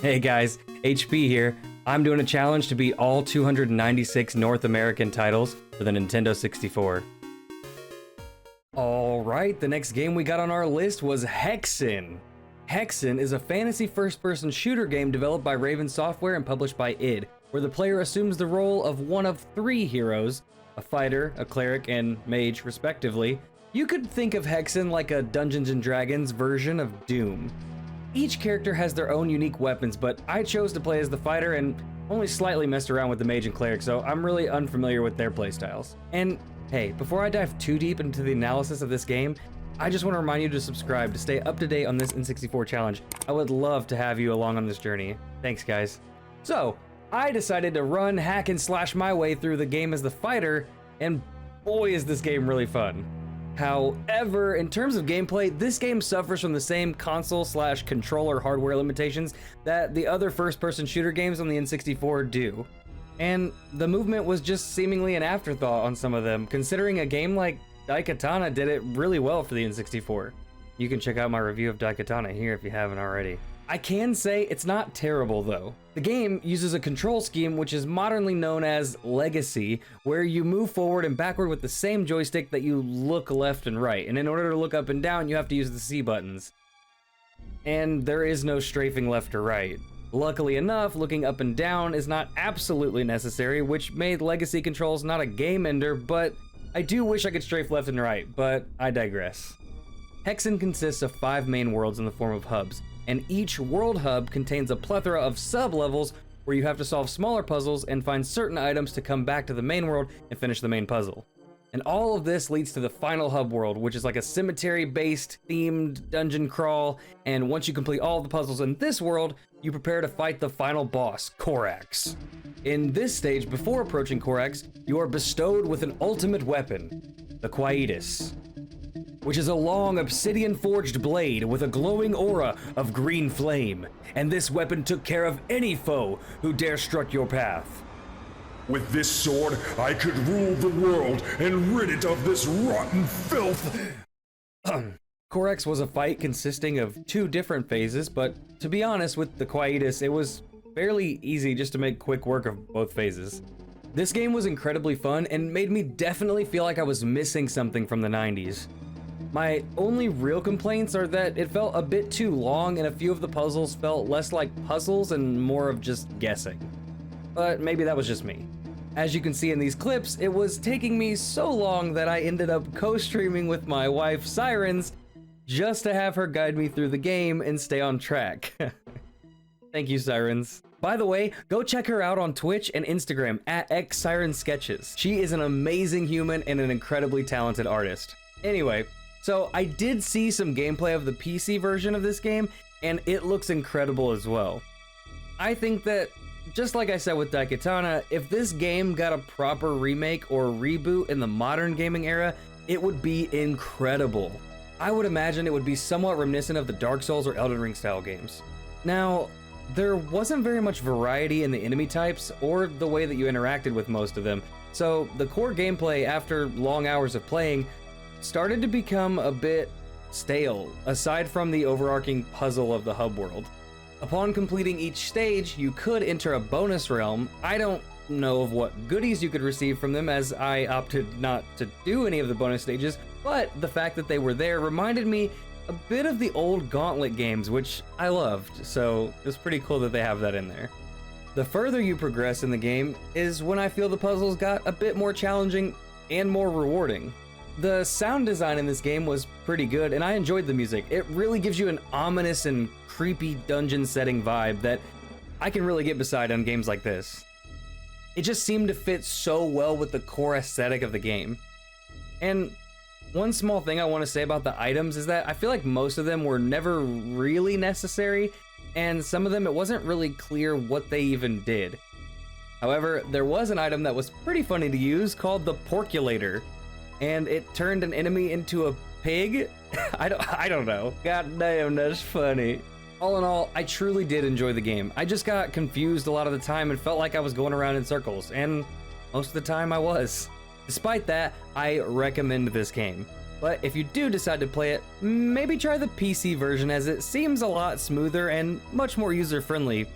Hey guys, HP here. I'm doing a challenge to beat all 296 North American titles for the Nintendo 64. Alright, the next game we got on our list was Hexen. Hexen is a fantasy first-person shooter game developed by Raven Software and published by id, where the player assumes the role of one of three heroes, a fighter, a cleric, and mage, respectively. You could think of Hexen like a Dungeons & Dragons version of Doom. Each character has their own unique weapons, but I chose to play as the fighter and only slightly messed around with the mage and cleric, so I'm really unfamiliar with their playstyles. And hey, before I dive too deep into the analysis of this game, I just want to remind you to subscribe to stay up to date on this N64 challenge. I would love to have you along on this journey. Thanks, guys. So, I decided to run, hack, and slash my way through the game as the fighter, and boy is this game really fun. However, in terms of gameplay, this game suffers from the same console/controller hardware limitations that the other first-person shooter games on the N64 do. And the movement was just seemingly an afterthought on some of them, considering a game like Daikatana did it really well for the N64. You can check out my review of Daikatana here if you haven't already. I can say it's not terrible though. The game uses a control scheme which is modernly known as Legacy, where you move forward and backward with the same joystick that you look left and right, and in order to look up and down you have to use the C buttons. And there is no strafing left or right. Luckily enough, looking up and down is not absolutely necessary, which made Legacy controls not a game ender, but I do wish I could strafe left and right, but I digress. Hexen consists of 5 main worlds in the form of hubs, and each world hub contains a plethora of sub-levels where you have to solve smaller puzzles and find certain items to come back to the main world and finish the main puzzle. And all of this leads to the final hub world, which is like a cemetery-based themed dungeon crawl, and once you complete all of the puzzles in this world, you prepare to fight the final boss, Korax. In this stage, before approaching Korax, you are bestowed with an ultimate weapon, the Quietus, which is a long obsidian-forged blade with a glowing aura of green flame, and this weapon took care of any foe who dare strut your path. With this sword, I could rule the world and rid it of this rotten filth. Korax was a fight consisting of 2 different phases, but to be honest with the Quietus, it was fairly easy just to make quick work of both phases. This game was incredibly fun and made me definitely feel like I was missing something from the 90s. My only real complaints are that it felt a bit too long and a few of the puzzles felt less like puzzles and more of just guessing. But maybe that was just me. As you can see in these clips, it was taking me so long that I ended up co-streaming with my wife, Sirens, just to have her guide me through the game and stay on track. Thank you, Sirens. By the way, go check her out on Twitch and Instagram at xsirensketches. She is an amazing human and an incredibly talented artist. Anyway, so I did see some gameplay of the PC version of this game, and it looks incredible as well. I think that, just like I said with Daikatana, if this game got a proper remake or reboot in the modern gaming era, it would be incredible. I would imagine it would be somewhat reminiscent of the Dark Souls or Elden Ring style games. Now, there wasn't very much variety in the enemy types or the way that you interacted with most of them, so the core gameplay after long hours of playing started to become a bit stale, aside from the overarching puzzle of the hub world. Upon completing each stage, you could enter a bonus realm. I don't know of what goodies you could receive from them, as I opted not to do any of the bonus stages, but the fact that they were there reminded me a bit of the old Gauntlet games, which I loved, so it's pretty cool that they have that in there. The further you progress in the game is when I feel the puzzles got a bit more challenging and more rewarding. The sound design in this game was pretty good, and I enjoyed the music. It really gives you an ominous and creepy dungeon setting vibe that I can really get beside on games like this. It just seemed to fit so well with the core aesthetic of the game. And one small thing I want to say about the items is that I feel like most of them were never really necessary, and some of them it wasn't really clear what they even did. However, there was an item that was pretty funny to use called the Porculator, and it turned an enemy into a pig? I don't know. God damn, that's funny. All in all, I truly did enjoy the game. I just got confused a lot of the time and felt like I was going around in circles, and most of the time I was. Despite that, I recommend this game. But if you do decide to play it, maybe try the PC version as it seems a lot smoother and much more user-friendly.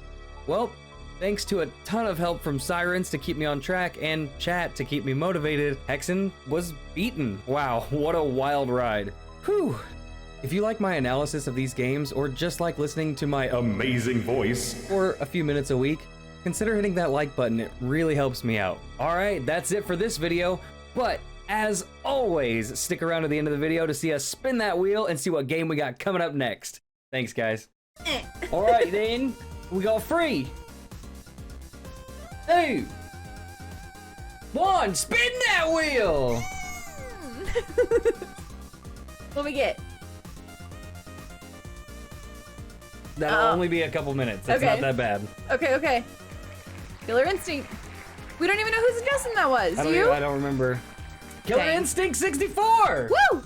Well, thanks to a ton of help from Sirens to keep me on track and chat to keep me motivated, Hexen was beaten. Wow, what a wild ride. Whew. If you like my analysis of these games or just like listening to my amazing voice for a few minutes a week, consider hitting that like button, it really helps me out. All right, that's it for this video, but as always, stick around to the end of the video to see us spin that wheel and see what game we got coming up next. Thanks, guys. All right, then, we got 3, 2, 1, spin that wheel! What we get? That'll only be a couple minutes. That's Okay. not that bad. Okay. Killer Instinct. We don't even know whose suggestion that was. I don't remember. Killer Dang. Instinct 64! Woo!